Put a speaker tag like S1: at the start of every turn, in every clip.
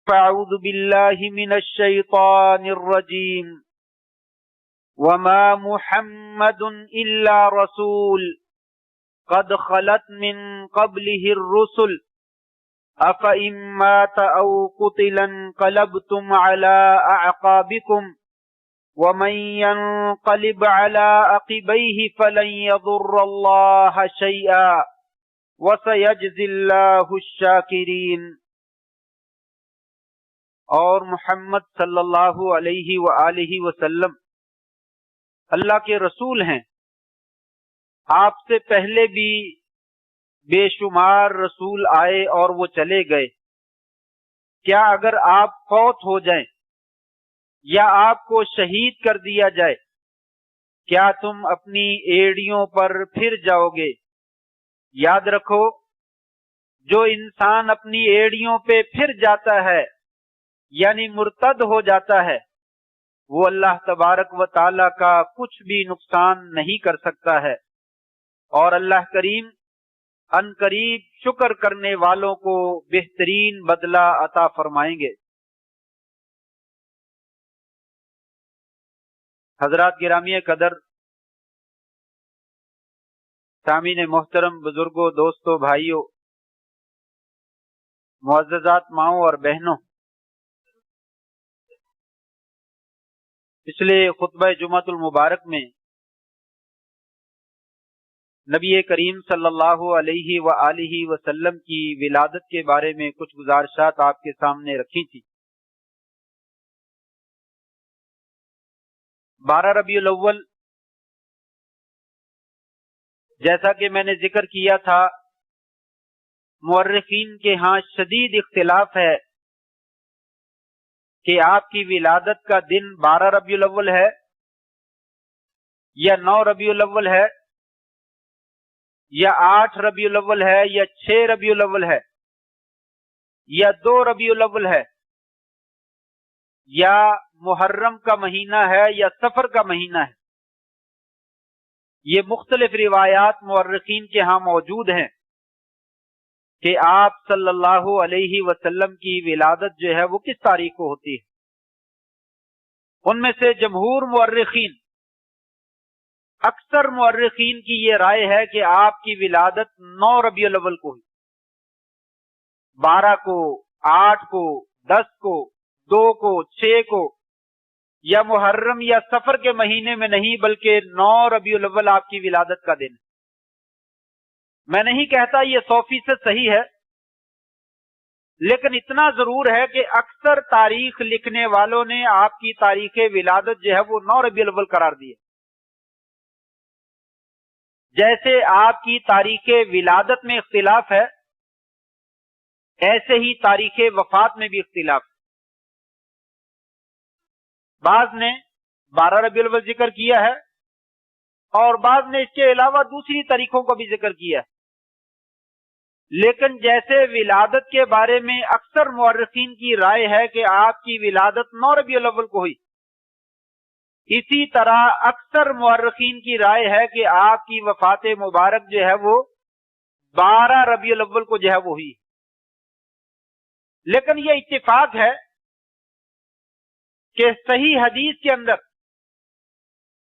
S1: فأعوذ بالله من الشيطان الرجيم وما محمد إلا رسول قد خلت من قبله الرسل أفإن مات أو قتل انقلبتم على أعقابكم ومن ينقلب على عقبيه فلن يضر الله شيئا وسيجزي الله الشاكرين۔ اور محمد صلی اللہ علیہ وآلہ وسلم اللہ کے رسول ہیں، آپ سے پہلے بھی بے شمار رسول آئے اور وہ چلے گئے۔ کیا اگر آپ فوت ہو جائیں یا آپ کو شہید کر دیا جائے، کیا تم اپنی ایڑیوں پر پھر جاؤ گے؟ یاد رکھو، جو انسان اپنی ایڑیوں پہ پھر جاتا ہے یعنی مرتد ہو جاتا ہے، وہ اللہ تبارک و تعالی کا کچھ بھی نقصان نہیں کر سکتا ہے، اور اللہ کریم ان قریب شکر کرنے والوں کو بہترین بدلہ عطا فرمائیں گے۔ حضرات گرامی قدر، سامعین محترم، بزرگوں، دوستوں، بھائیوں، معززات ماؤں اور بہنوں، پچھلے خطبہ جمعۃ المبارک میں نبی کریم صلی اللہ علیہ وآلہ وسلم کی ولادت کے بارے میں کچھ گزارشات آپ کے سامنے رکھی تھی۔ 12 ربیع الاول، جیسا کہ میں نے ذکر کیا تھا، مورخین کے ہاں شدید اختلاف ہے کہ آپ کی ولادت کا دن 12 ربیع الاول ہے یا 9 ربیع الاول ہے یا 8 ربیع الاول ہے یا 6 ربیع الاول ہے یا 2 ربیع الاول ہے یا محرم کا مہینہ ہے یا سفر کا مہینہ ہے۔ یہ مختلف روایات مورخین کے ہاں موجود ہیں کہ آپ صلی اللہ علیہ وسلم کی ولادت جو ہے وہ کس تاریخ کو ہوتی ہے۔ ان میں سے جمہور مورخین، اکثر مورخین کی یہ رائے ہے کہ آپ کی ولادت 9 ربیع الاول کو ہوئی، 12 کو، 8 کو، 10 کو، 2 کو، 6 کو، یا محرم یا سفر کے مہینے میں نہیں بلکہ 9 ربیع الاول آپ کی ولادت کا دن ہے۔ میں نہیں کہتا یہ 100% صحیح ہے، لیکن اتنا ضرور ہے کہ اکثر تاریخ لکھنے والوں نے آپ کی تاریخ ولادت جو ہے وہ 9 ربیع الاول قرار دی ہے۔ جیسے آپ کی تاریخ ولادت میں اختلاف ہے، ایسے ہی تاریخ وفات میں بھی اختلاف ہے۔ بعض نے 12 ربیع الاول ذکر کیا ہے اور بعض نے اس کے علاوہ دوسری تاریخوں کو بھی ذکر کیا ہے، لیکن جیسے ولادت کے بارے میں اکثر مورخین کی رائے ہے کہ آپ کی ولادت 9 ربیع الاول کو ہوئی، اسی طرح اکثر مورخین کی رائے ہے کہ آپ کی وفات مبارک جو ہے وہ 12 ربیع الاول کو جو ہے وہ ہوئی۔ لیکن یہ اتفاق ہے کہ صحیح حدیث کے اندر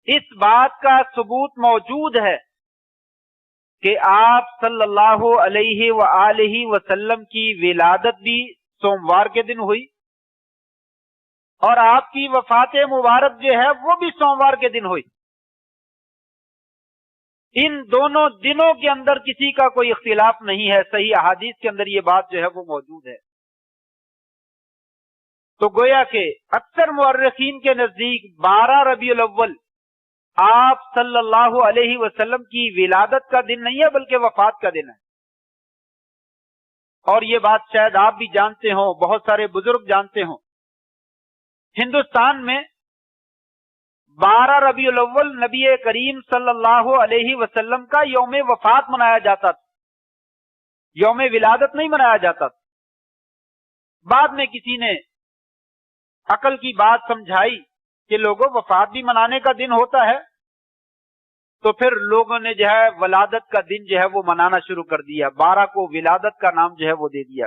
S1: اس بات کا ثبوت موجود ہے کہ آپ صلی اللہ علیہ وآلہ وسلم کی ولادت بھی سوموار کے دن ہوئی اور آپ کی وفات مبارک جو ہے وہ بھی سوموار کے دن ہوئی۔ ان دونوں دنوں کے اندر کسی کا کوئی اختلاف نہیں ہے، صحیح احادیث کے اندر یہ بات جو ہے وہ موجود ہے۔ تو گویا کہ اکثر مورخین کے نزدیک 12 ربیع الاول آپ صلی اللہ علیہ وسلم کی ولادت کا دن نہیں ہے بلکہ وفات کا دن ہے۔ اور یہ بات شاید آپ بھی جانتے ہوں، بہت سارے بزرگ جانتے ہوں، ہندوستان میں 12 ربیع الاول نبی کریم صلی اللہ علیہ وسلم کا یوم وفات منایا جاتا تھا، یوم ولادت نہیں منایا جاتا تھا۔ بعد میں کسی نے عقل کی بات سمجھائی کہ لوگوں وفات بھی منانے کا دن ہوتا ہے، تو پھر لوگوں نے جو ہے ولادت کا دن جو ہے وہ منانا شروع کر دیا، 12 کو ولادت کا نام جو ہے وہ دے دیا۔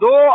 S1: 2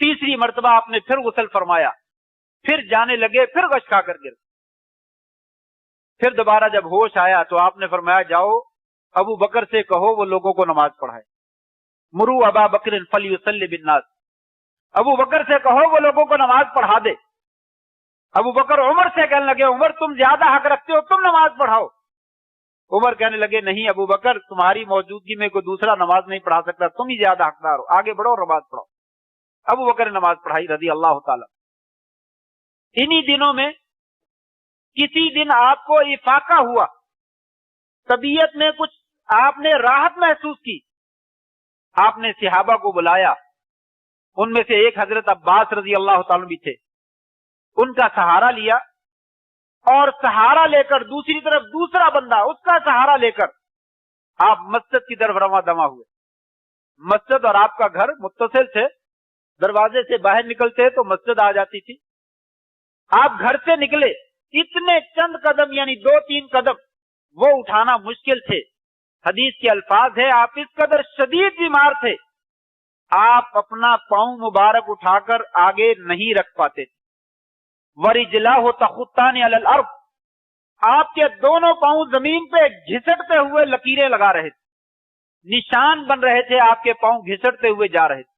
S1: تیسری مرتبہ آپ نے پھر غسل فرمایا، پھر جانے لگے، پھر غش کھا کر گر، پھر دوبارہ جب ہوش آیا تو آپ نے فرمایا جاؤ ابو بکر سے کہو وہ لوگوں کو نماز پڑھائے، مرو ابا بکر فلیصلی بالناس، ابو بکر سے کہو وہ لوگوں کو نماز پڑھا دے۔ ابو بکر عمر سے کہنے لگے عمر تم زیادہ حق رکھتے ہو، تم نماز پڑھاؤ۔ عمر کہنے لگے نہیں ابو بکر، تمہاری موجودگی میں کوئی دوسرا نماز نہیں پڑھا سکتا، تم ہی زیادہ حقدار ہو، آگے بڑھو اور نماز پڑھاؤ۔ ابو بکر نے نماز پڑھائی رضی اللہ تعالی۔ انہی دنوں میں کسی دن آپ کو افاقہ ہوا، طبیعت میں کچھ آپ نے راحت محسوس کی، آپ نے صحابہ کو بلایا، ان میں سے ایک حضرت عباس رضی اللہ تعالیٰ بھی تھے، ان کا سہارا لیا، اور سہارا لے کر دوسری طرف دوسرا بندہ اس کا سہارا لے کر آپ مسجد کی طرف رواں دواں ہوئے۔ مسجد اور آپ کا گھر متصل تھے، دروازے سے باہر نکلتے تو مسجد آ جاتی تھی۔ آپ گھر سے نکلے، اتنے چند قدم یعنی 2-3 قدم وہ اٹھانا مشکل تھے۔ حدیث کے الفاظ ہے آپ اس قدر شدید بیمار تھے، آپ اپنا پاؤں مبارک اٹھا کر آگے نہیں رکھ پاتے تھے۔ وَرِجْلَاهُ تَخُطَّانِ عَلَى الْأَرْضِ، آپ کے دونوں پاؤں زمین پہ گھسٹتے ہوئے لکیریں لگا رہے تھے، نشان بن رہے تھے، آپ کے پاؤں گھسٹتے ہوئے جا رہے تھے،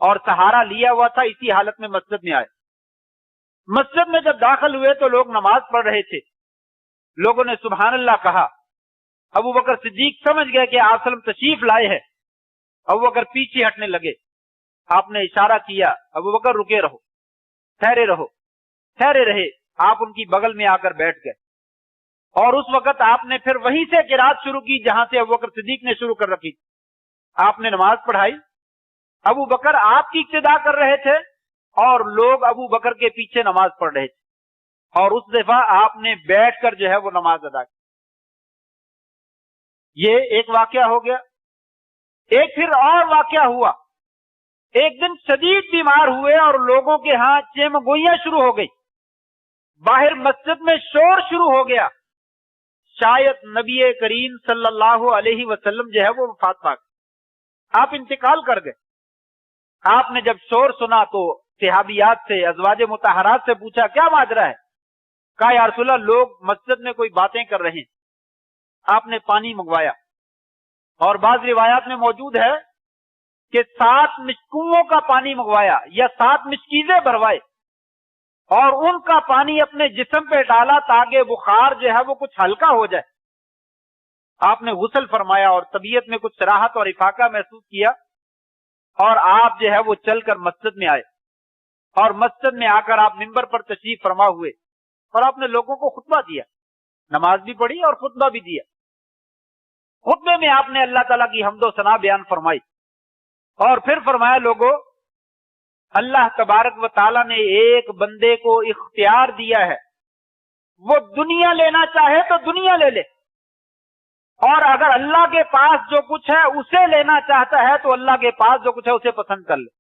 S1: اور سہارا لیا ہوا تھا، اسی حالت میں مسجد میں آئے۔ مسجد میں جب داخل ہوئے تو لوگ نماز پڑھ رہے تھے، لوگوں نے سبحان اللہ کہا، ابو بکر صدیق سمجھ گئے کہ آپ وسلم تشریف لائے ہیں، ابو بکر پیچھے ہٹنے لگے، آپ نے اشارہ کیا ابو بکر رکے رہو، ٹھہرے رہو، ٹھہرے رہے، آپ ان کی بغل میں آ کر بیٹھ گئے، اور اس وقت آپ نے پھر وہیں سے قرات شروع کی جہاں سے ابو بکر صدیق نے شروع کر رکھی، آپ نے نماز پڑھائی، ابو بکر آپ کی ابتدا کر رہے تھے اور لوگ ابو بکر کے پیچھے نماز پڑھ رہے تھے، اور اس دفعہ آپ نے بیٹھ کر جو ہے وہ نماز ادا کی۔ یہ ایک واقعہ ہو گیا۔ ایک پھر اور واقعہ ہوا، ایک دن شدید بیمار ہوئے اور لوگوں کے ہاں چیمگوئیاں شروع ہو گئی، باہر مسجد میں شور شروع ہو گیا، شاید نبی کریم صلی اللہ علیہ وسلم جو ہے وہ وفات پا گئے، آپ انتقال کر گئے۔ آپ نے جب شور سنا تو صحابیات سے، ازواج مطہرات سے پوچھا کیا ماجرا ہے؟ کہا یا رسول اللہ لوگ مسجد میں کوئی باتیں کر رہے ہیں۔ آپ نے پانی منگوایا، اور بعض روایات میں موجود ہے کہ 7 مشکوؤں کا پانی منگوایا یا 7 مشکیزیں بھروائے، اور ان کا پانی اپنے جسم پہ ڈالا تاکہ بخار جو ہے وہ کچھ ہلکا ہو جائے۔ آپ نے غسل فرمایا اور طبیعت میں کچھ راحت اور افاقہ محسوس کیا، اور آپ جو ہے وہ چل کر مسجد میں آئے، اور مسجد میں آ کر آپ منبر پر تشریف فرما ہوئے، اور آپ نے لوگوں کو خطبہ دیا، نماز بھی پڑھی اور خطبہ بھی دیا۔ خطبے میں آپ نے اللہ تعالیٰ کی حمد و ثنا بیان فرمائی، اور پھر فرمایا لوگوں، اللہ تبارک و تعالیٰ نے ایک بندے کو اختیار دیا ہے، وہ دنیا لینا چاہے تو دنیا لے لے، اور اگر اللہ کے پاس جو کچھ ہے اسے لینا چاہتا ہے تو اللہ کے پاس جو کچھ ہے اسے پسند کر لے۔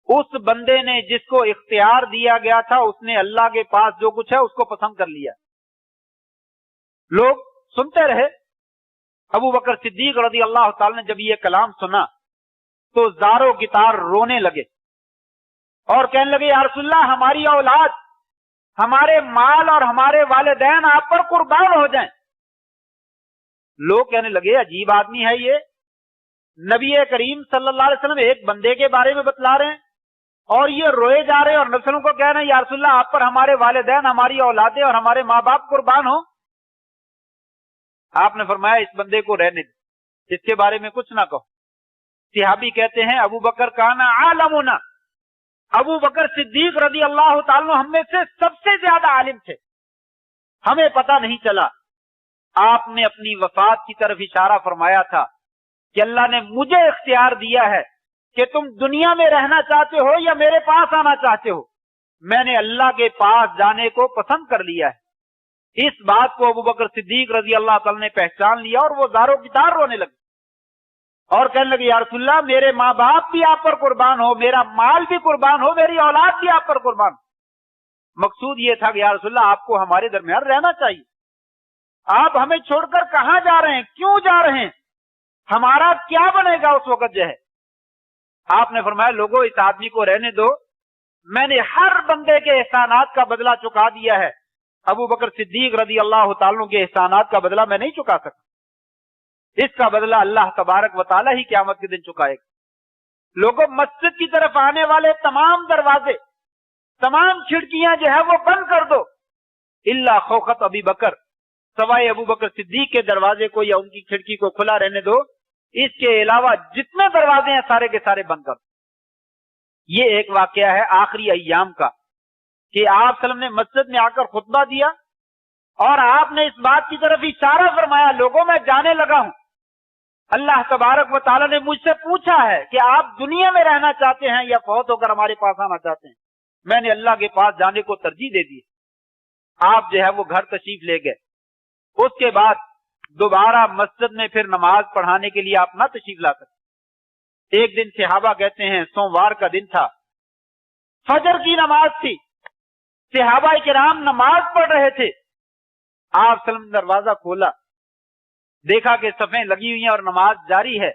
S1: اس بندے نے جس کو اختیار دیا گیا تھا اس نے اللہ کے پاس جو کچھ ہے اس کو پسند کر لیا۔ لوگ سنتے رہے۔ ابو بکر صدیق رضی اللہ تعالی نے جب یہ کلام سنا تو زاروں کی طرح رونے لگے اور کہنے لگے یا رسول اللہ ہماری اولاد، ہمارے مال اور ہمارے والدین آپ پر قربان ہو جائیں۔ لوگ کہنے لگے عجیب آدمی ہے یہ، نبی کریم صلی اللہ علیہ وسلم ایک بندے کے بارے میں بتلا رہے ہیں اور یہ روئے جا رہے ہیں، اور نبیوں کو کہہ رہے ہیں یا رسول اللہ آپ پر ہمارے والدین، ہماری اولادیں اور ہمارے ماں باپ قربان ہوں۔ آپ نے فرمایا اس بندے کو رہنے دیں، اس کے بارے میں کچھ نہ کہو۔ صحابی کہتے ہیں ابو بکر کانا عالمنا، ابو بکر صدیق رضی اللہ تعالیٰ ہم میں سے سب سے زیادہ عالم تھے، ہمیں پتہ نہیں چلا۔ آپ نے اپنی وفات کی طرف اشارہ فرمایا تھا کہ اللہ نے مجھے اختیار دیا ہے کہ تم دنیا میں رہنا چاہتے ہو یا میرے پاس آنا چاہتے ہو، میں نے اللہ کے پاس جانے کو پسند کر لیا ہے۔ اس بات کو ابو بکر صدیق رضی اللہ تعالیٰ نے پہچان لیا اور وہ زاروں کی طرح رونے لگے اور کہنے لگے یا رسول اللہ میرے ماں باپ بھی آپ پر قربان ہو، میرا مال بھی قربان ہو، میری اولاد بھی آپ پر قربان ہو۔ مقصود یہ تھا کہ یا رسول اللہ آپ کو ہمارے درمیان رہنا چاہیے، آپ ہمیں چھوڑ کر کہاں جا رہے ہیں، کیوں جا رہے ہیں، ہمارا کیا بنے گا اس وقت جو ہے۔ آپ نے فرمایا لوگوں اس آدمی کو رہنے دو، میں نے ہر بندے کے احسانات کا بدلہ چکا دیا ہے، ابو بکر صدیق رضی اللہ تعالیٰ کے احسانات کا بدلہ میں نہیں چکا سکا، اس کا بدلہ اللہ تبارک و تعالیٰ ہی قیامت کے دن چکائے گا۔ لوگوں مسجد کی طرف آنے والے تمام دروازے، تمام کھڑکیاں جو ہے وہ بند کر دو، الا خوخت ابی بکر، سوائے ابو بکر صدیق کے دروازے کو یا ان کی کھڑکی کو کھلا رہنے دو، اس کے علاوہ جتنے دروازے ہیں سارے کے سارے بند کر دو۔ یہ ایک واقعہ ہے آخری ایام کا کہ آپ صلی اللہ علیہ وسلم نے مسجد میں آ کر خطبہ دیا اور آپ نے اس بات کی طرف اشارہ فرمایا، لوگوں میں جانے لگا ہوں، اللہ تبارک و تعالیٰ نے مجھ سے پوچھا ہے کہ آپ دنیا میں رہنا چاہتے ہیں یا فوت ہو کر ہمارے پاس آنا چاہتے ہیں؟ میں نے اللہ کے پاس جانے کو ترجیح دے دی۔ آپ جو ہے وہ گھر تشریف لے گئے۔ اس کے بعد دوبارہ مسجد میں پھر نماز پڑھانے کے لیے آپ نہ تشریف لا سکتے۔ ایک دن صحابہ کہتے ہیں سوموار کا دن تھا، فجر کی نماز تھی، صحابہ کرام نماز پڑھ رہے تھے، آپ صلی اللہ علیہ وسلم نے دروازہ کھولا، دیکھا کہ صفیں لگی ہوئی ہیں اور نماز جاری ہے۔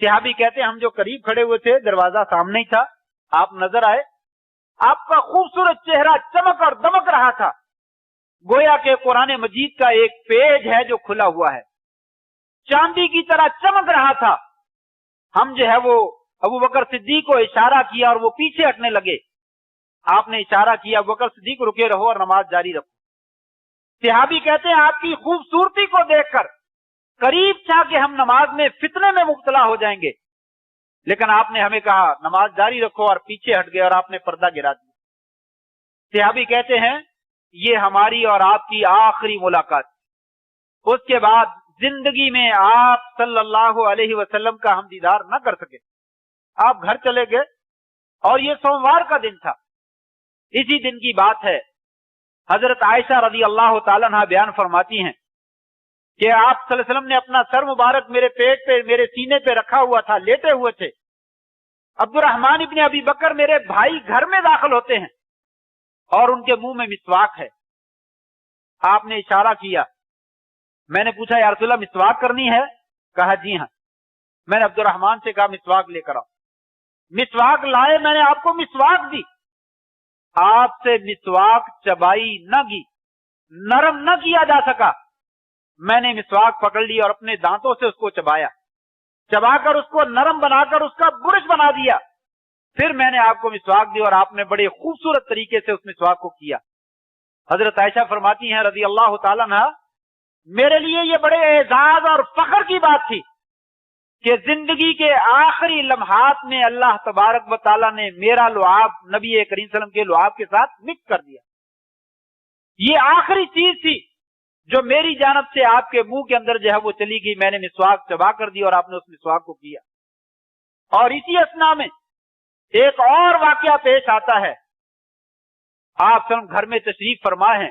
S1: صحابی کہتے ہیں ہم جو قریب کھڑے ہوئے تھے دروازہ سامنے ہی تھا، آپ نظر آئے، آپ کا خوبصورت چہرہ چمک اور دمک رہا تھا، گویا کہ قرآن مجید کا ایک پیج ہے جو کھلا ہوا ہے، چاندی کی طرح چمک رہا تھا۔ ہم جو ہے وہ ابو بکر صدیق کو اشارہ کیا اور وہ پیچھے ہٹنے لگے۔ آپ نے اشارہ کیا ابو بکر صدیق رکے رہو اور نماز جاری رکھو۔ صحابی کہتے ہیں آپ کی خوبصورتی کو دیکھ کر قریب تھا کہ ہم نماز میں فتنے میں مبتلا ہو جائیں گے، لیکن آپ نے ہمیں کہا نماز جاری رکھو اور پیچھے ہٹ گئے اور آپ نے پردہ گرا دیا۔ صحابی کہتے ہیں یہ ہماری اور آپ کی آخری ملاقات۔ اس کے بعد زندگی میں آپ صلی اللہ علیہ وسلم کا ہم دیدار نہ کر سکے، آپ گھر چلے گئے، اور یہ سوموار کا دن تھا۔ اسی دن کی بات ہے، حضرت عائشہ رضی اللہ تعالیٰ عنہ بیان فرماتی ہیں کہ آپ صلی اللہ علیہ وسلم نے اپنا سر مبارک میرے پیٹ پہ، میرے سینے پہ رکھا ہوا تھا، لیٹے ہوئے تھے۔ عبد الرحمن ابن ابی بکر میرے بھائی گھر میں داخل ہوتے ہیں اور ان کے منہ میں مسواک ہے۔ آپ نے اشارہ کیا، میں نے پوچھا یا رسول اللہ مسواک کرنی ہے؟ کہا جی ہاں۔ میں نے عبد الرحمن سے کہا مسواک لے کر آؤ، مسواک لائے، میں نے آپ کو مسواک دی، آپ سے مسواک چبائی نہ گی، نرم نہ کیا جا سکا۔ میں نے مسواک پکڑ لی اور اپنے دانتوں سے اس کو چبایا، چبا کر اس کو نرم بنا کر اس کا برش بنا دیا، پھر میں نے آپ کو مسواک دی اور آپ نے بڑے خوبصورت طریقے سے اس مسواک کو کیا۔ حضرت عائشہ فرماتی ہیں رضی اللہ تعالیٰ عنہ، میرے لیے یہ بڑے اعزاز اور فخر کی بات تھی کہ زندگی کے آخری لمحات میں اللہ تبارک و تعالیٰ نے میرا لعاب نبی کریم صلی اللہ علیہ وسلم کے لعاب کے ساتھ مکس کر دیا۔ یہ آخری چیز تھی جو میری جانب سے آپ کے منہ کے اندر جو ہے وہ چلی گئی، میں نے مسواک چبا کر دی اور آپ نے اس مسواک کو کیا۔ اور اسی اثنا میں ایک اور واقعہ پیش آتا ہے، آپ صلی گھر میں تشریف فرما ہیں،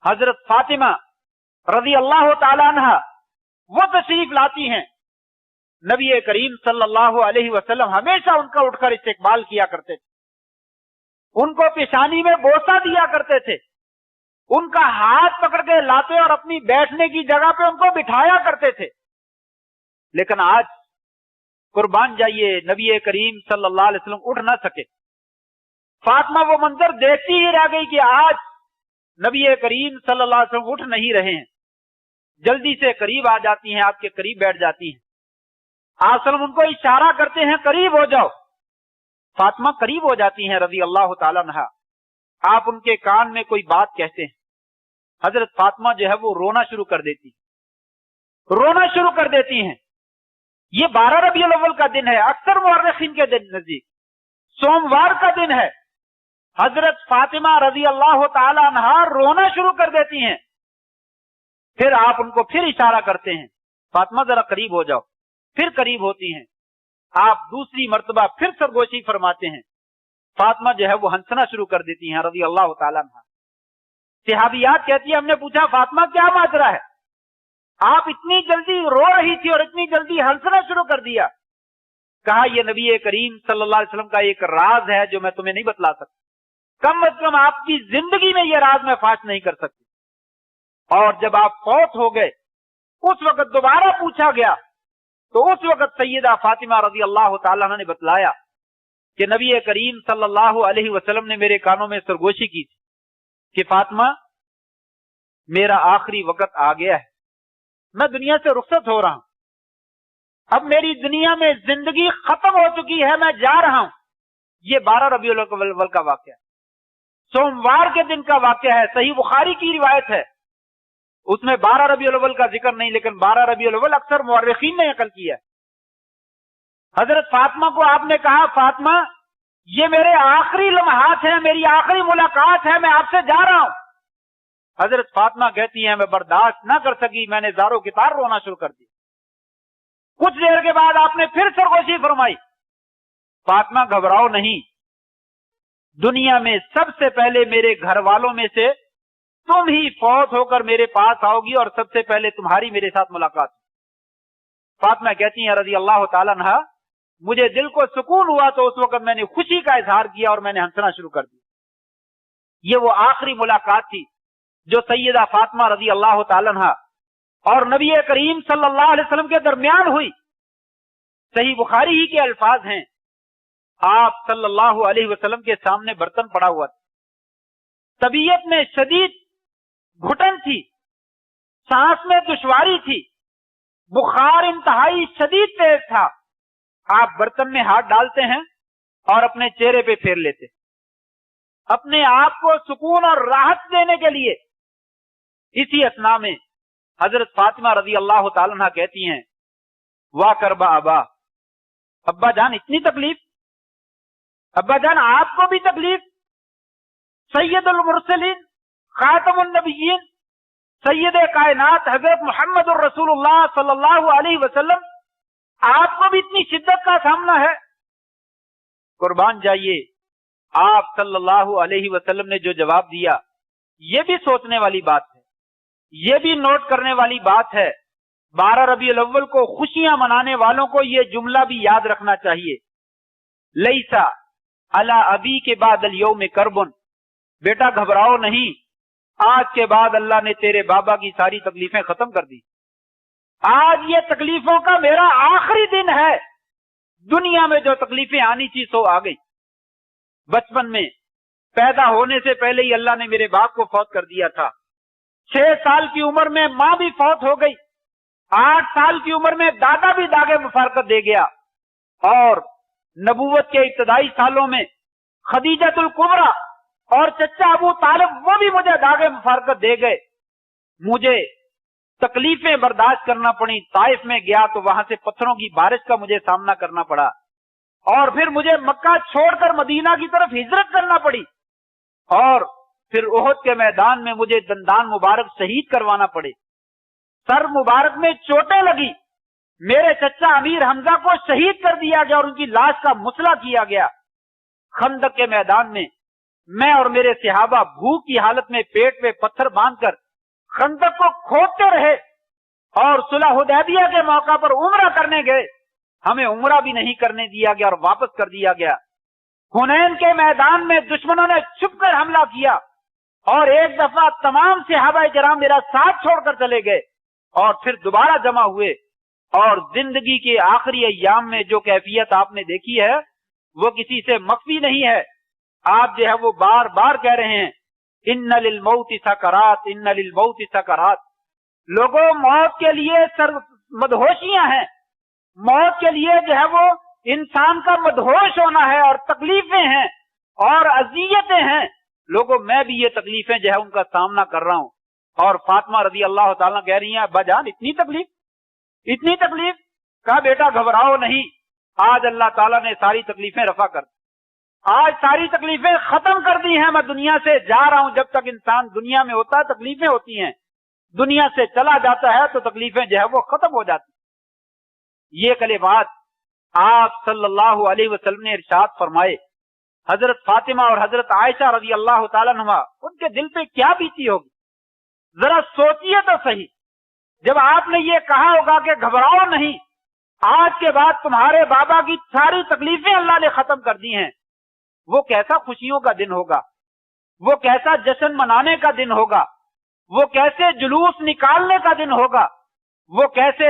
S1: حضرت فاطمہ رضی اللہ تعالی عنہ وہ تشریف لاتی ہیں، نبی کریم صلی اللہ علیہ وسلم ہمیشہ ان کا اٹھ کر استقبال کیا کرتے تھے، ان کو پیشانی میں بوسہ دیا کرتے تھے، ان کا ہاتھ پکڑ کے لاتے اور اپنی بیٹھنے کی جگہ پہ ان کو بٹھایا کرتے تھے۔ لیکن آج قربان جائیے نبی کریم صلی اللہ علیہ وسلم اٹھ نہ سکے۔ فاطمہ وہ منظر دیکھتی ہی رہ گئی کہ آج نبی کریم صلی اللہ علیہ وسلم اٹھ نہیں رہے ہیں، جلدی سے قریب آ جاتی ہیں، آپ کے قریب بیٹھ جاتی ہیں، آپ صلی اللہ علیہ وسلم ان کو اشارہ کرتے ہیں قریب ہو جاؤ، فاطمہ قریب ہو جاتی ہیں رضی اللہ تعالیٰ عنہا، آپ ان کے کان میں کوئی بات کہتے ہیں، حضرت فاطمہ جو ہے وہ رونا شروع کر دیتی ہیں۔ یہ 12 ربیع الاول کا دن ہے، اکثر مورخین کے دن نزدیک سوموار کا دن ہے، حضرت فاطمہ رضی اللہ تعالی عنہا رونا شروع کر دیتی ہیں، پھر آپ ان کو پھر اشارہ کرتے ہیں فاطمہ ذرا قریب ہو جاؤ، پھر قریب ہوتی ہیں، آپ دوسری مرتبہ پھر سرگوشی فرماتے ہیں، فاطمہ جو ہے وہ ہنسنا شروع کر دیتی ہیں رضی اللہ تعالی عنہا۔ صحابیات کہتی ہیں ہم نے پوچھا فاطمہ کیا ماجرا ہے، آپ اتنی جلدی رو رہی تھی اور اتنی جلدی ہنسنا شروع کر دیا؟ کہا یہ نبی کریم صلی اللہ علیہ وسلم کا ایک راز ہے جو میں تمہیں نہیں بتلا سکتا، کم از کم آپ کی زندگی میں یہ راز میں فاش نہیں کر سکتی۔ اور جب آپ فوت ہو گئے اس وقت دوبارہ پوچھا گیا تو اس وقت سیدہ فاطمہ رضی اللہ تعالیٰ عنہ نے بتلایا کہ نبی کریم صلی اللہ علیہ وسلم نے میرے کانوں میں سرگوشی کی تھی کہ فاطمہ میرا آخری وقت آ گیا ہے، میں دنیا سے رخصت ہو رہا ہوں، اب میری دنیا میں زندگی ختم ہو چکی ہے، میں جا رہا ہوں۔ یہ 12 ربیع الاول کا واقعہ ہے، سوموار کے دن کا واقعہ ہے، صحیح بخاری کی روایت ہے، اس میں 12 ربیع الاول کا ذکر نہیں، لیکن 12 ربیع الاول اکثر مورخین نے نقل کیا ہے۔ حضرت فاطمہ کو آپ نے کہا فاطمہ یہ میرے آخری لمحات ہیں، میری آخری ملاقات ہے، میں آپ سے جا رہا ہوں۔ حضرت فاطمہ کہتی ہیں میں برداشت نہ کر سکی، میں نے زاروں کی طرح رونا شروع کر دیا۔ کچھ دیر کے بعد آپ نے پھر سرگوشی فرمائی، فاطمہ گھبراؤ نہیں، دنیا میں سب سے پہلے میرے گھر والوں میں سے تم ہی فوت ہو کر میرے پاس آؤ گی اور سب سے پہلے تمہاری میرے ساتھ ملاقات۔ فاطمہ کہتی ہیں رضی اللہ تعالیٰ عنہ مجھے دل کو سکون ہوا تو اس وقت میں نے خوشی کا اظہار کیا اور میں نے ہنسنا شروع کر دیا۔ یہ وہ آخری ملاقات تھی جو سیدہ فاطمہ رضی اللہ تعالیٰ عنہ اور نبی کریم صلی اللہ علیہ وسلم کے درمیان ہوئی۔ صحیح بخاری ہی کے الفاظ ہیں، آپ صلی اللہ علیہ وسلم کے سامنے برتن پڑا ہوا تھا، طبیعت میں شدید گھٹن تھی، سانس میں دشواری تھی، بخار انتہائی شدید تیز تھا۔ آپ برتن میں ہاتھ ڈالتے ہیں اور اپنے چہرے پہ پھیر لیتے، اپنے آپ کو سکون اور راحت دینے کے لیے۔ اسی اثناء میں حضرت فاطمہ رضی اللہ تعالیٰ عنہ کہتی ہیں واہ کربا ابا، ابا جان اتنی تکلیف، ابا جان آپ کو بھی تکلیف، سید المرسلین خاتم النبیین سید کائنات حضرت محمد الرسول اللہ صلی اللہ علیہ وسلم آپ کو بھی اتنی شدت کا سامنا ہے؟ قربان جائیے، آپ صلی اللہ علیہ وسلم نے جو جواب دیا یہ بھی سوچنے والی بات ہے، یہ بھی نوٹ کرنے والی بات ہے۔ 12 ربیع الاول کو خوشیاں منانے والوں کو یہ جملہ بھی یاد رکھنا چاہیے، لیسا علی ابی کے بعد الیوم کربن، بیٹا گھبراؤ نہیں، آج کے بعد اللہ نے تیرے بابا کی ساری تکلیفیں ختم کر دی، آج یہ تکلیفوں کا میرا آخری دن ہے، دنیا میں جو تکلیفیں آنی تھی سو آ گئی۔ بچپن میں پیدا ہونے سے پہلے ہی اللہ نے میرے باپ کو فوت کر دیا تھا، 6 سال کی عمر میں ماں بھی فوت ہو گئی، 8 سال کی عمر میں دادا بھی داغ مفارقت دے گیا، اور نبوت کے ابتدائی سالوں میں خدیجۃ الکبریٰ اور چچا ابو طالب وہ بھی مجھے داغ مفارقت دے گئے، مجھے تکلیفیں برداشت کرنا پڑی۔ طائف میں گیا تو وہاں سے پتھروں کی بارش کا مجھے سامنا کرنا پڑا، اور پھر مجھے مکہ چھوڑ کر مدینہ کی طرف ہجرت کرنا پڑی، اور پھر احد کے میدان میں مجھے دندان مبارک شہید کروانا پڑے، سر مبارک میں چوٹیں لگی، میرے چچا امیر حمزہ کو شہید کر دیا گیا اور ان کی لاش کا مسئلہ کیا گیا۔ خندق کے میدان میں میں اور میرے صحابہ بھوک کی حالت میں پیٹ پہ پتھر باندھ کر خندق کو کھودتے رہے، اور صلح حدیبیہ کے موقع پر عمرہ کرنے گئے، ہمیں عمرہ بھی نہیں کرنے دیا گیا اور واپس کر دیا گیا۔ حنین کے میدان میں دشمنوں نے چھپ کر حملہ کیا، اور ایک دفعہ تمام صحابہ کرام میرا ساتھ چھوڑ کر چلے گئے، اور پھر دوبارہ جمع ہوئے، اور زندگی کے آخری ایام میں جو کیفیت آپ نے دیکھی ہے وہ کسی سے مخفی نہیں ہے۔ آپ جو ہے وہ بار بار کہہ رہے ہیں ان للموت سکرات، ان للموت سکرات، لوگوں موت کے لیے مدہوشیاں ہیں، موت کے لیے جو ہے وہ انسان کا مدہوش ہونا ہے، اور تکلیفیں ہیں اور اذیتیں ہیں۔ لوگوں میں بھی یہ تکلیفیں جو ہے ان کا سامنا کر رہا ہوں۔ اور فاطمہ رضی اللہ تعالیٰ کہہ رہی ہیں ابا جان اتنی تکلیف، اتنی تکلیف؟ کہا بیٹا گھبراؤ نہیں، آج اللہ تعالیٰ نے ساری تکلیفیں رفع کر دی، آج ساری تکلیفیں ختم کر دی ہیں، میں دنیا سے جا رہا ہوں۔ جب تک انسان دنیا میں ہوتا ہے تکلیفیں ہوتی ہیں، دنیا سے چلا جاتا ہے تو تکلیفیں جو ہے وہ ختم ہو جاتی ہیں۔ یہ کلمات آپ صلی اللہ علیہ وسلم نے ارشاد فرمائے، حضرت فاطمہ اور حضرت عائشہ رضی اللہ تعالیٰ عنہ ان کے دل پہ کیا بیتی ہوگی، ذرا سوچئے تو صحیح۔ جب آپ نے یہ کہا ہوگا کہ گھبراؤ نہیں، آج کے بعد تمہارے بابا کی ساری تکلیفیں اللہ نے ختم کر دی ہیں، وہ کیسا خوشیوں کا دن ہوگا، وہ کیسا جشن منانے کا دن ہوگا، وہ کیسے جلوس نکالنے کا دن ہوگا، وہ کیسے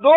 S1: 2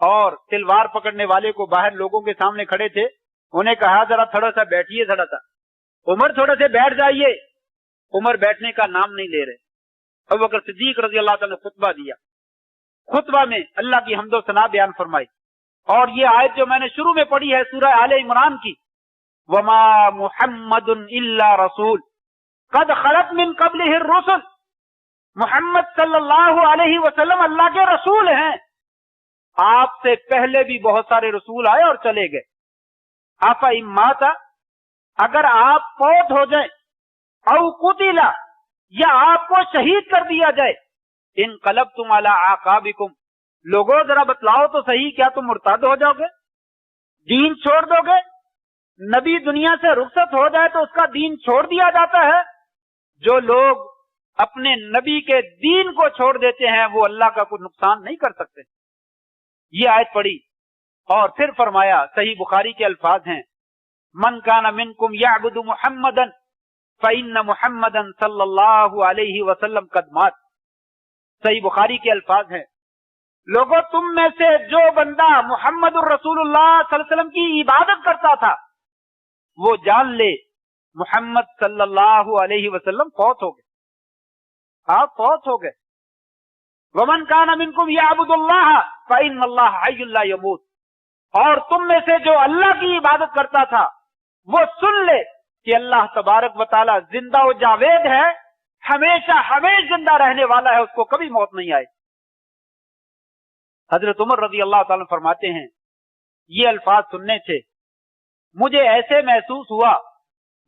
S1: اور تلوار پکڑنے والے کو باہر لوگوں کے سامنے کھڑے تھے، انہیں کہا ذرا تھوڑا سا بیٹھیے، تھوڑا سا عمر تھوڑے سے بیٹھ جائیے۔ عمر بیٹھنے کا نام نہیں لے رہے۔ ابوبکر صدیق رضی اللہ تعالیٰ نے خطبہ دیا، خطبہ میں اللہ کی حمد و ثنا بیان فرمائی، اور یہ آیت جو میں نے شروع میں پڑھی ہے سورہ آل عمران کی، وما محمد الا رسول قد خلت من قبلہ الرسل، محمد صلی اللہ علیہ وسلم اللہ کے رسول ہیں، آپ سے پہلے بھی بہت سارے رسول آئے اور چلے گئے۔ آفا اماتا، اگر آپ فوت ہو جائیں، او قتلا، یا آپ کو شہید کر دیا جائے، انقلبتم علی اعقابکم، لوگوں ذرا بتلاؤ تو صحیح، کیا تم مرتد ہو جاؤ گے، دین چھوڑ دو گے؟ نبی دنیا سے رخصت ہو جائے تو اس کا دین چھوڑ دیا جاتا ہے؟ جو لوگ اپنے نبی کے دین کو چھوڑ دیتے ہیں وہ اللہ کا کوئی نقصان نہیں کر سکتے۔ یہ آیت پڑھی اور پھر فرمایا، صحیح بخاری کے الفاظ ہیں، من کان منکم یعبد محمدا فإن محمدا صلی اللہ علیہ وسلم قد مات، صحیح بخاری کے الفاظ ہیں، لوگوں تم میں سے جو بندہ محمد الرسول اللہ صلی اللہ علیہ وسلم کی عبادت کرتا تھا وہ جان لے محمد صلی اللہ علیہ وسلم فوت ہو گئے، آپ فوت ہو گئے۔ ومن کان منکم یعبد اللہ فإن اللہ حی لا یموت، اور تم میں سے جو اللہ کی عبادت کرتا تھا وہ سن لے کہ اللہ تبارک و تعالی زندہ و جاوید ہے، ہمیشہ ہمیشہ زندہ رہنے والا ہے، اس کو کبھی موت نہیں آئے۔ حضرت عمر رضی اللہ تعالیٰ فرماتے ہیں، یہ الفاظ سننے سے مجھے ایسے محسوس ہوا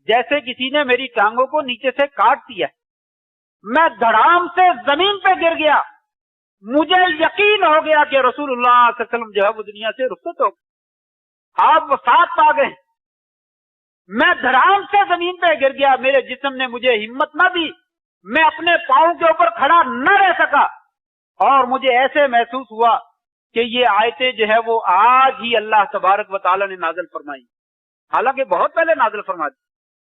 S1: جیسے کسی نے میری ٹانگوں کو نیچے سے کاٹ دیا، میں دھڑام سے زمین پہ گر گیا، مجھے یقین ہو گیا کہ رسول اللہ صلی اللہ علیہ وسلم جو ہے وہ دنیا سے رخصت ہو گئے، آپ وفات پا گئے۔ میں دھڑام سے زمین پہ گر گیا، میرے جسم نے مجھے ہمت نہ دی، میں اپنے پاؤں کے اوپر کھڑا نہ رہ سکا، اور مجھے ایسے محسوس ہوا کہ یہ آیتیں جو ہے وہ آج ہی اللہ تبارک و تعالی نے نازل فرمائی، حالانکہ بہت پہلے نازل فرما دی،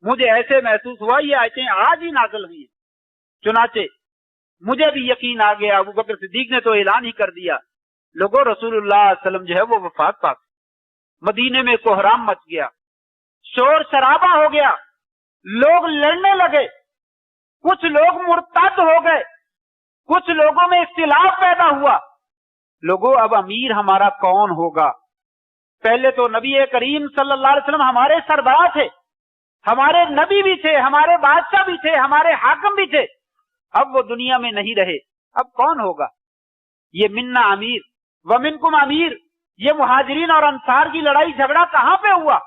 S1: مجھے ایسے محسوس ہوا یہ آیتیں آج ہی نازل ہوئی ہیں۔ چنانچہ مجھے بھی یقین آ گیا، ابوبکر صدیق نے تو اعلان ہی کر دیا، لوگوں رسول اللہ صلی اللہ علیہ وسلم جو ہے وہ وفات پا گئے۔ مدینے میں کوہرام مچ گیا، شور شرابہ ہو گیا، لوگ لڑنے لگے، کچھ لوگ مرتد ہو گئے، کچھ لوگوں میں اختلاف پیدا ہوا، لوگوں اب امیر ہمارا کون ہوگا؟ پہلے تو نبی کریم صلی اللہ علیہ وسلم ہمارے سربراہ تھے، ہمارے نبی بھی تھے، ہمارے بادشاہ بھی تھے، ہمارے حاکم بھی تھے، اب وہ دنیا میں نہیں رہے، اب کون ہوگا؟ یہ منا امیر ومنکم امیر، یہ مہاجرین اور انصار کی لڑائی جھگڑا کہاں پہ ہوا؟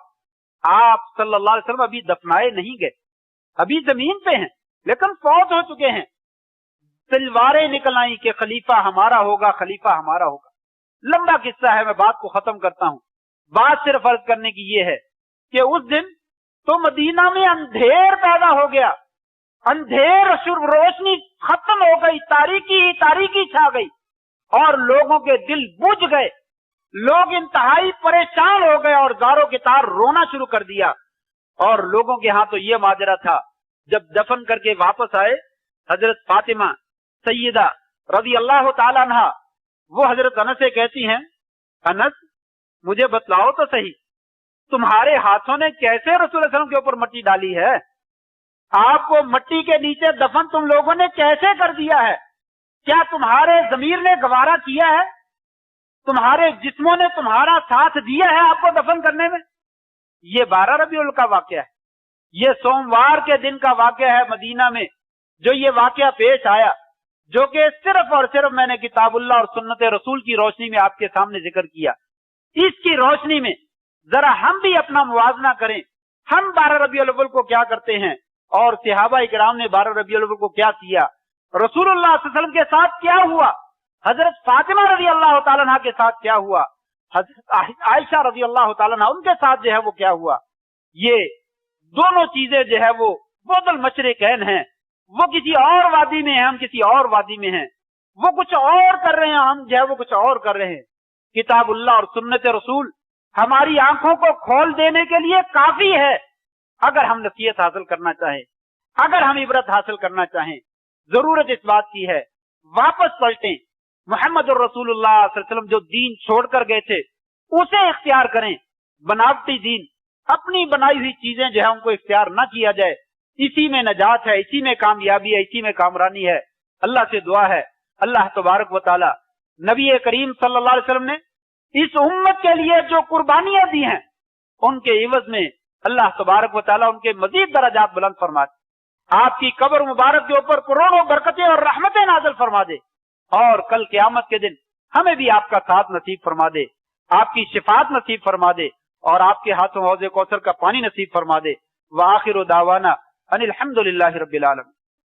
S1: آپ صلی اللہ علیہ وسلم ابھی دفنائے نہیں گئے، ابھی زمین پہ ہیں، لیکن فوت ہو چکے ہیں۔ تلواریں نکل آئیں کہ خلیفہ ہمارا ہوگا، خلیفہ ہمارا ہوگا۔ لمبا قصہ ہے، میں بات کو ختم کرتا ہوں۔ بات صرف عرض کرنے کی یہ ہے کہ اس دن تو مدینہ میں اندھیر پیدا ہو گیا، اندھیر، روشنی ختم ہو گئی، تاریکی ہی تاریکی چھا گئی، اور لوگوں کے دل بجھ گئے، لوگ انتہائی پریشان ہو گئے اور زاروں کے تار رونا شروع کر دیا۔ اور لوگوں کے ہاں تو یہ ماجرا تھا، جب دفن کر کے واپس آئے، حضرت فاطمہ سیدہ رضی اللہ تعالیٰ عنہ وہ حضرت انس سے کہتی ہیں، انس مجھے بتلاؤ تو صحیح، تمہارے ہاتھوں نے کیسے رسول اللہ صلی اللہ علیہ وسلم کے اوپر مٹی ڈالی ہے؟ آپ کو مٹی کے نیچے دفن تم لوگوں نے کیسے کر دیا ہے؟ کیا تمہارے ضمیر نے گوارا کیا ہے؟ تمہارے جسموں نے تمہارا ساتھ دیا ہے آپ کو دفن کرنے میں؟ یہ 12 ربیع الاول کا واقعہ ہے، یہ سوموار کے دن کا واقعہ ہے مدینہ میں جو یہ واقعہ پیش آیا، جو کہ صرف اور صرف میں نے کتاب اللہ اور سنت رسول کی روشنی میں آپ کے سامنے ذکر کیا۔ اس کی روشنی میں ذرا ہم بھی اپنا موازنہ کریں، ہم 12 ربیع الاول کو کیا کرتے ہیں اور صحابہ کرام نے 12 ربیع الاول کو کیا کیا، رسول اللہ صلی اللہ علیہ وسلم کے ساتھ کیا ہوا، حضرت فاطمہ رضی اللہ تعالیٰ عنہ کے ساتھ کیا ہوا، حضرت عائشہ رضی اللہ تعالیٰ عنہ ان کے ساتھ جو ہے وہ کیا ہوا۔ یہ دونوں چیزیں جو ہے وہ بعد المشرقین ہیں، وہ کسی اور وادی میں ہیں، ہم کسی اور وادی میں ہیں، وہ کچھ اور کر رہے ہیں، ہم جو ہے وہ کچھ اور کر رہے ہیں۔ کتاب اللہ اور سنت رسول ہماری آنکھوں کو کھول دینے کے لیے کافی ہے، اگر ہم نصیحت حاصل کرنا چاہیں، اگر ہم عبرت حاصل کرنا چاہیں۔ ضرورت اس بات کی ہے واپس پلٹیں، محمد الرسول اللہ صلی اللہ علیہ وسلم جو دین چھوڑ کر گئے تھے اسے اختیار کریں. بناوٹی دین، اپنی بنائی ہوئی چیزیں جو ہے ان کو اختیار نہ کیا جائے. اسی میں نجات ہے، اسی میں کامیابی ہے، اسی میں کامرانی ہے. اللہ سے دعا ہے اللہ تبارک و تعالی نبی کریم صلی اللہ علیہ وسلم نے اس امت کے لیے جو قربانیاں دی ہیں ان کے عوض میں اللہ تبارک و تعالی ان کے مزید درجات بلند فرما دے. آپ کی قبر مبارک کے اوپر کروڑوں برکتیں اور رحمتیں نازل فرما دے، اور کل قیامت کے دن ہمیں بھی آپ کا ساتھ نصیب فرما دے، آپ کی شفاعت نصیب فرما دے، اور آپ کے ہاتھوں حوض کوثر کا پانی نصیب فرما دے. وآخر دعوانا ان الحمد للہ رب العالمین.